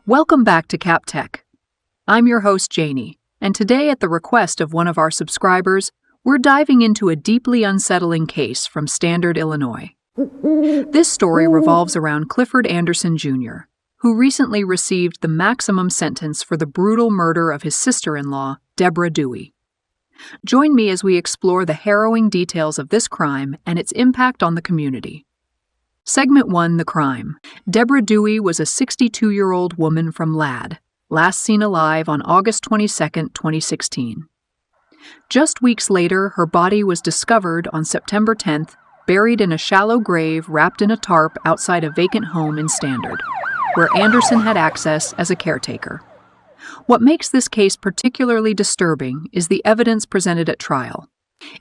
Welcome back to Cap Tech. I'm your host, Janie, and today, at the request of one of our subscribers, we're diving into a deeply unsettling case from Standard, Illinois. This story revolves around Clifford Andersen, Jr., who recently received the maximum sentence for the brutal murder of his sister-in-law, Deborah Dewey. Join me as we explore the harrowing details of this crime and its impact on the community. Segment 1, The Crime. Deborah Dewey was a 62-year-old woman from Ladd, last seen alive on August 22, 2016. Just weeks later, her body was discovered on September 10th, buried in a shallow grave wrapped in a tarp outside a vacant home in Standard, where Andersen had access as a caretaker. What makes this case particularly disturbing is the evidence presented at trial,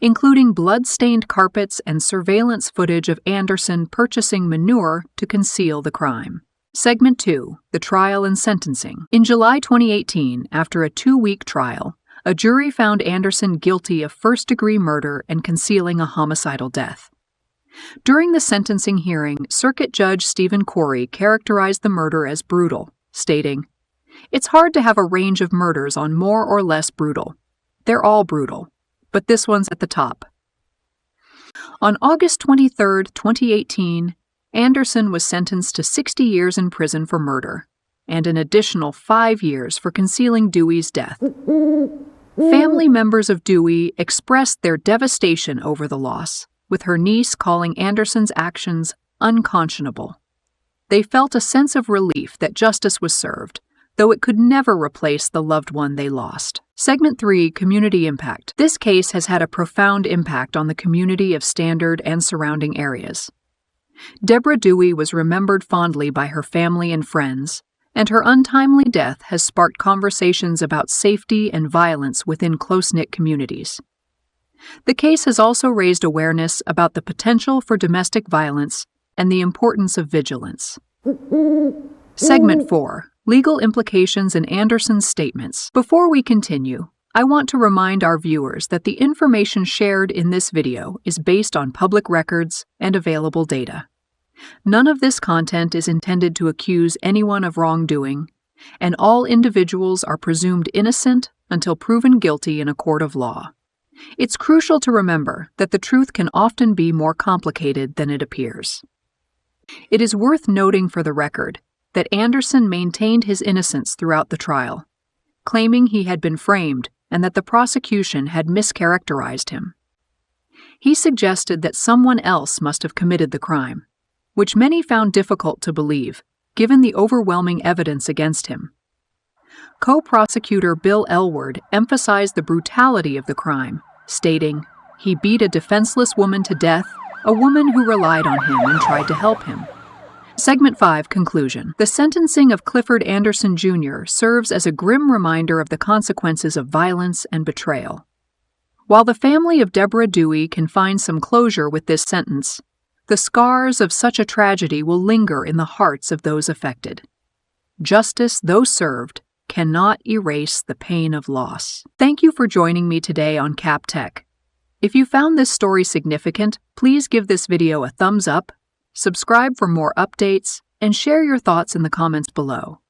including blood-stained carpets and surveillance footage of Andersen purchasing manure to conceal the crime. Segment 2, The Trial and Sentencing. In July 2018, after a 2-week trial, a jury found Andersen guilty of first-degree murder and concealing a homicidal death. During the sentencing hearing, Circuit Judge Stephen Corey characterized the murder as brutal, stating, "It's hard to have a range of murders on more or less brutal. They're all brutal, but this one's at the top." On August 23, 2018, Andersen was sentenced to 60 years in prison for murder, and an additional 5 years for concealing Dewey's death. Family members of Dewey expressed their devastation over the loss, with her niece calling Andersen's actions unconscionable. They felt a sense of relief that justice was served, though it could never replace the loved one they lost. Segment 3, Community Impact. This case has had a profound impact on the community of Standard and surrounding areas. Deborah Dewey was remembered fondly by her family and friends, and her untimely death has sparked conversations about safety and violence within close-knit communities. The case has also raised awareness about the potential for domestic violence and the importance of vigilance. Segment 4, Legal Implications and Andersen's Statements. Before we continue, I want to remind our viewers that the information shared in this video is based on public records and available data. None of this content is intended to accuse anyone of wrongdoing, and all individuals are presumed innocent until proven guilty in a court of law. It's crucial to remember that the truth can often be more complicated than it appears. It is worth noting for the record that Andersen maintained his innocence throughout the trial, claiming he had been framed and that the prosecution had mischaracterized him. He suggested that someone else must have committed the crime, which many found difficult to believe, given the overwhelming evidence against him. Co-prosecutor Bill Elward emphasized the brutality of the crime, stating, "He beat a defenseless woman to death, a woman who relied on him and tried to help him." Segment 5, Conclusion. The sentencing of Clifford Andersen, Jr. serves as a grim reminder of the consequences of violence and betrayal. While the family of Deborah Dewey can find some closure with this sentence, the scars of such a tragedy will linger in the hearts of those affected. Justice, though served, cannot erase the pain of loss. Thank you for joining me today on Cap Tech. If you found this story significant, please give this video a thumbs up, subscribe for more updates, and share your thoughts in the comments below.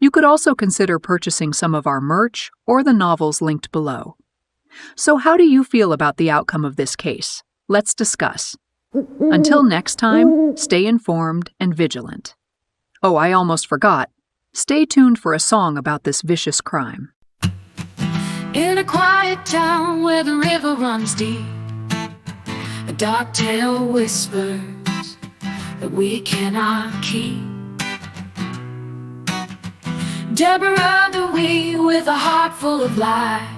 You could also consider purchasing some of our merch or the novels linked below. So how do you feel about the outcome of this case? Let's discuss. Until next time, stay informed and vigilant. Oh, I almost forgot. Stay tuned for a song about this vicious crime. In a quiet town where the river runs deep, a dark tale whispers that we cannot keep. Deborah Dewey with a heart full of light,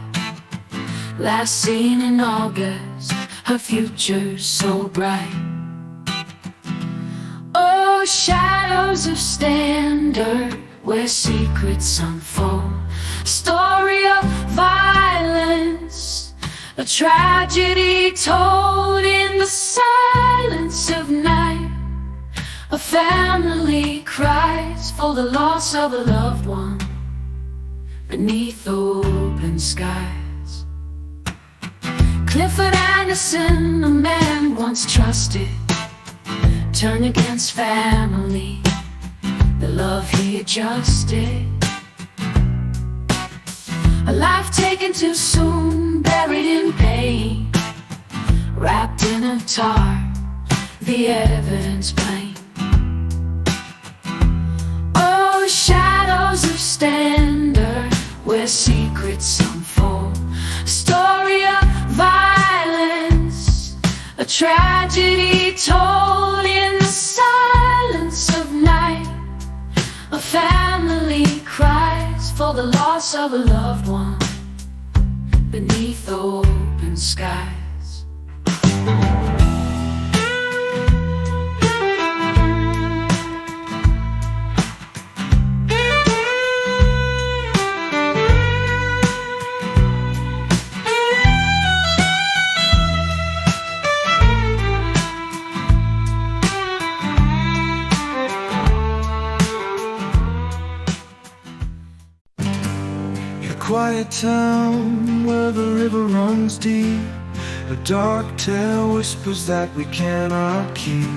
last seen in August, her future so bright. Oh, shadows of Standard, where secrets unfold, a story of violence, a tragedy told in the silence of night. A family cries for the loss of a loved one beneath open skies. Clifford Andersen, a man once trusted, turned against family. The the love he adjusted. A life taken too soon, buried in pain, wrapped in a tarp, the evidence plain. Oh, shadows of standard, where secrets unfold. A story of violence, a tragedy told in the silence of night. A family cries for the loss of a loved one beneath open skies. Quiet town where the river runs deep, a dark tale whispers that we cannot keep.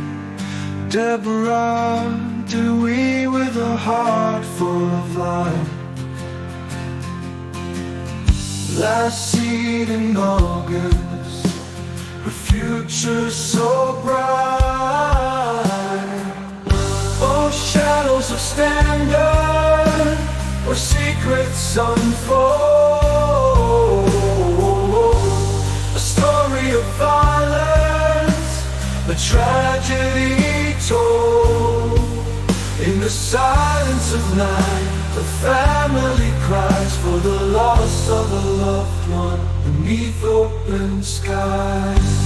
Deborah Dewey with a heart full of life, last seen in August, her future so bright. Oh, shadows of standard, where secrets unfold. A story of violence, a tragedy told. In the silence of night, the family cries for the loss of a loved one beneath open skies.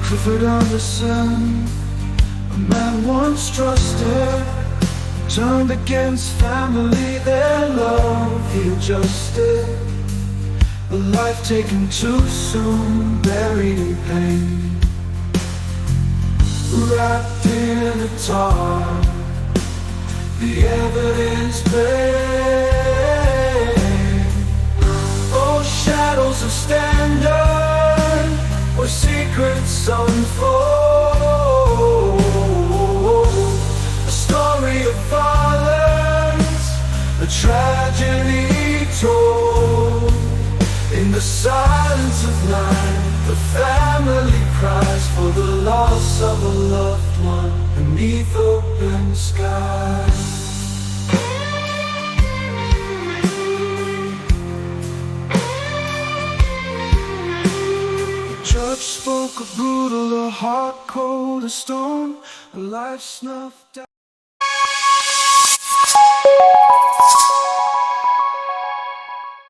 Clifford Andersen, a man once trusted, turned against family, their love he adjusted. A life taken too soon, buried in pain, wrapped in a tarp, the evidence plain. Oh, shadows of standard, where secrets unfold. A story of violence, a tragedy told. In the silence of night, the family cries for the loss of a loved one beneath open skies. The judge spoke a brutal, a heart cold, a stone, a life snuffed out.